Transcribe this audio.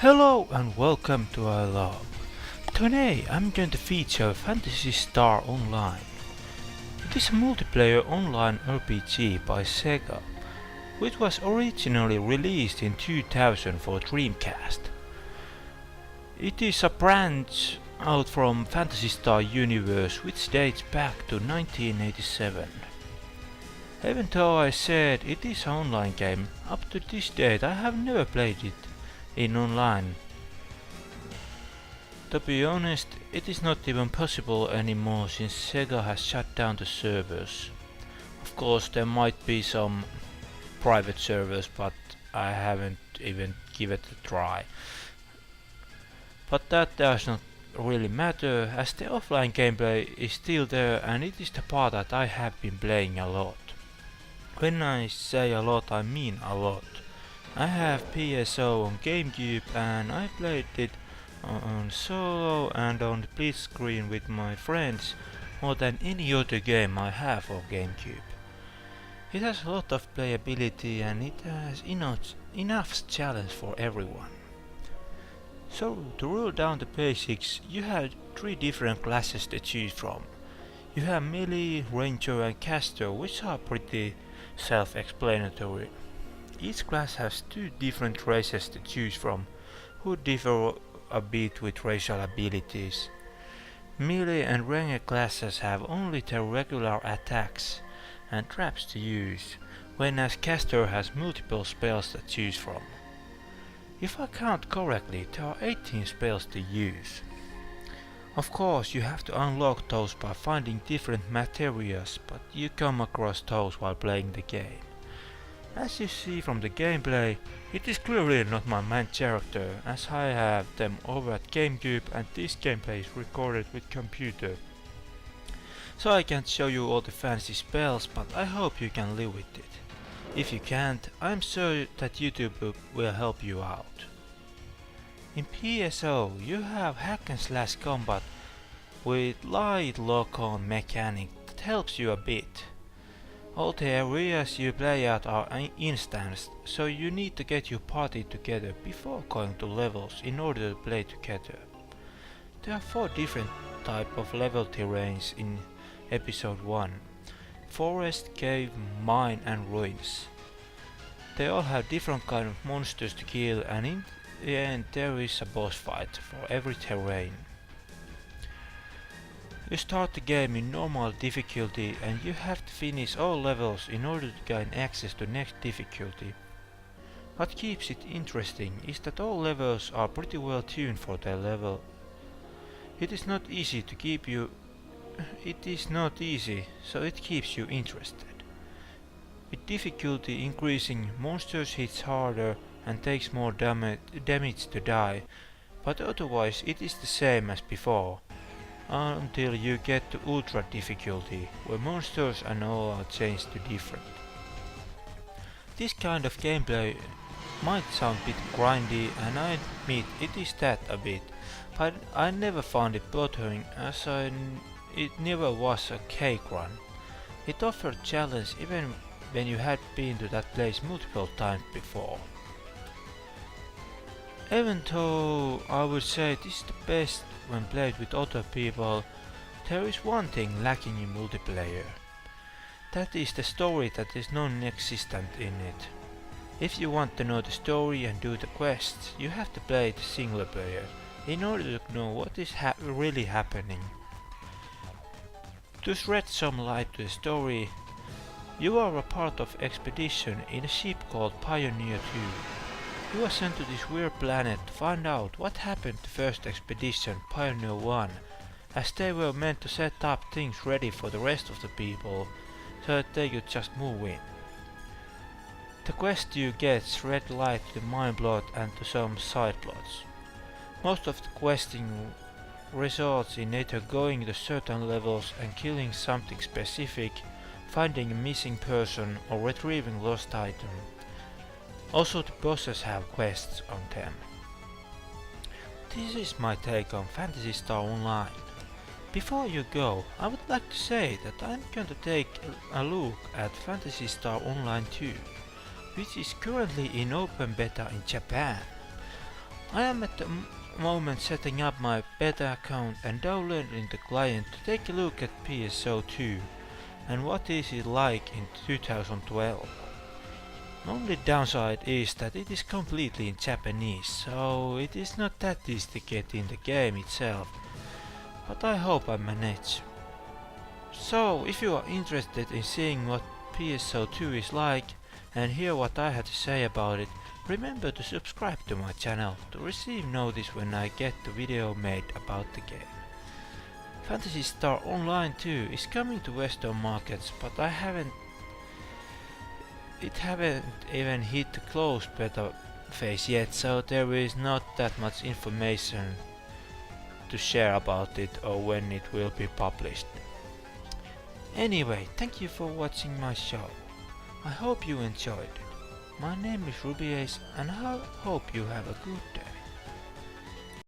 Hello and welcome to our log. Today I'm going to feature Phantasy Star Online. It is a multiplayer online RPG by Sega, which was originally released in 2000 for Dreamcast. It is a branch out from Phantasy Star universe which dates back to 1987. Even though I said it is an online game, up to this date I have never played it in online. To be honest, it is not even possible anymore since Sega has shut down the servers. Of course there might be some private servers, but I haven't even given it a try. But that does not really matter, as the offline gameplay is still there and it is the part that I have been playing a lot. When I say a lot, I mean a lot. I have PSO on GameCube and I played it on solo and on the split screen with my friends more than any other game I have for GameCube. It has a lot of playability and it has enough challenge for everyone. So to rule down the basics, you have 3 different classes to choose from. You have melee, ranger and caster, which are pretty self-explanatory. Each class has 2 different races to choose from, who differ a bit with racial abilities. Melee and ranged classes have only their regular attacks and traps to use, whereas caster has multiple spells to choose from. If I count correctly, there are 18 spells to use. Of course, you have to unlock those by finding different materials, but you come across those while playing the game. As you see from the gameplay, it is clearly not my main character, as I have them over at GameCube and this gameplay is recorded with computer. So I can't show you all the fancy spells, but I hope you can live with it. If you can't, I'm sure that YouTube will help you out. In PSO, you have hack and slash combat with light lock-on mechanic that helps you a bit. All the areas you play at are instanced, so you need to get your party together before going to levels in order to play together. There are 4 different types of level terrains in episode 1: forest, cave, mine and ruins. They all have different kind of monsters to kill, and in the end there is a boss fight for every terrain. You start the game in normal difficulty and you have to finish all levels in order to gain access to next difficulty. What keeps it interesting is that all levels are pretty well tuned for their level. It is not easy, so it keeps you interested. With difficulty increasing, monsters hit harder and takes more damage to die, but otherwise it is the same as before, until you get to ultra difficulty, where monsters and all are changed to different. This kind of gameplay might sound a bit grindy, and I admit it is that a bit, but I never found it bothering, as it never was a cake run. It offered challenge even when you had been to that place multiple times before. Even though I would say this is the best when played with other people, there is one thing lacking in multiplayer. That is the story that is non-existent in it. If you want to know the story and do the quests, you have to play the single player in order to know what is really happening. To shed some light to the story, you are a part of expedition in a ship called Pioneer 2. You are sent to this weird planet to find out what happened to first expedition, Pioneer 1, as they were meant to set up things ready for the rest of the people, so that they could just move in. The quest you get shed light to the main plot and to some side plots. Most of the questing results in either going to certain levels and killing something specific, finding a missing person or retrieving lost item. Also the bosses have quests on them. This is my take on Phantasy Star Online. Before you go, I would like to say that I'm going to take a look at Phantasy Star Online 2, which is currently in open beta in Japan. I am at the moment setting up my beta account and downloading the client to take a look at PSO2 and what is it like in 2012. The only downside is that it is completely in Japanese, so it is not that easy to get in the game itself, but I hope I manage. So if you are interested in seeing what PSO2 is like and hear what I had to say about it, remember to subscribe to my channel to receive notice when I get the video made about the game. Phantasy Star Online 2 is coming to Western markets, but it haven't even hit the closed beta phase yet, so there is not that much information to share about it or when it will be published. Anyway, thank you for watching my show. I hope you enjoyed it. My name is Rubyace and I hope you have a good day.